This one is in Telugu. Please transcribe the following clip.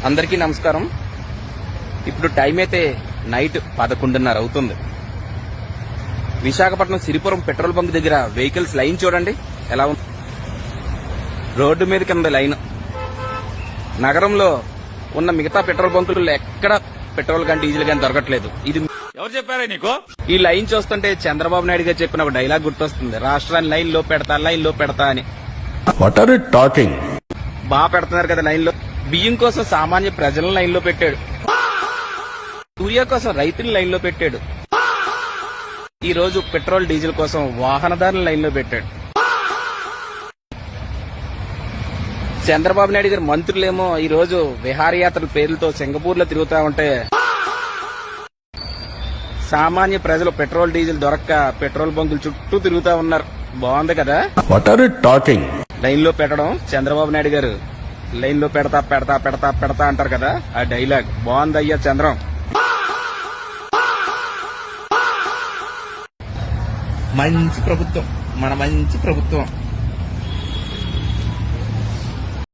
అందరికీ నమస్కారం. ఇప్పుడు టైం అయితే నైట్ 11:30 అవుతుంది. విశాఖపట్నం సిరిపురం పెట్రోల్ బంక్ దగ్గర వెహికల్స్ లైన్ చూడండి ఎలా ఉంది. రోడ్డు మీద కింద లైన్. నగరంలో ఉన్న మిగతా పెట్రోల్ బంకుల్లో ఎక్కడ పెట్రోల్ కానీ డీజిల్ కానీ దొరకట్లేదు. ఇది ఎవరు చెప్పారా నీకు? ఈ లైన్ చూస్తుంటే చంద్రబాబు నాయుడు గారు చెప్పిన ఒక డైలాగ్ గుర్తొస్తుంది, రాష్ట్రాన్ని లైన్ లో పెడతా అని. What are you talking? బాగా పెడుతున్నారు కదా లైన్ లో. బియ్యం కోసం సామాన్య ప్రజలను లైన్ లో పెట్టాడు. యూరియా కోసం రైతులను లైన్ లో పెట్టాడు. ఈ రోజు పెట్రోల్ డీజిల్ కోసం వాహనదారులను లైన్ లో పెట్టాడు. చంద్రబాబు నాయుడు గారి మంత్రులేమో ఈ రోజు విహారయాత్రల పేర్లతో సింగపూర్ లో తిరుగుతా ఉంటే సామాన్య ప్రజలు పెట్రోల్ డీజిల్ దొరక్క పెట్రోల్ బంకుల చుట్టూ తిరుగుతా ఉన్నారు. బాగుంది కదా. What are you talking? Line లో పెట్టడం చంద్రబాబు నాయుడు గారు లైన్ లో పెడతా అంటారు కదా, ఆ డైలాగ్ బాగుంది అయ్యా చంద్రం. మంచి ప్రభుత్వం, మన మంచి ప్రభుత్వం.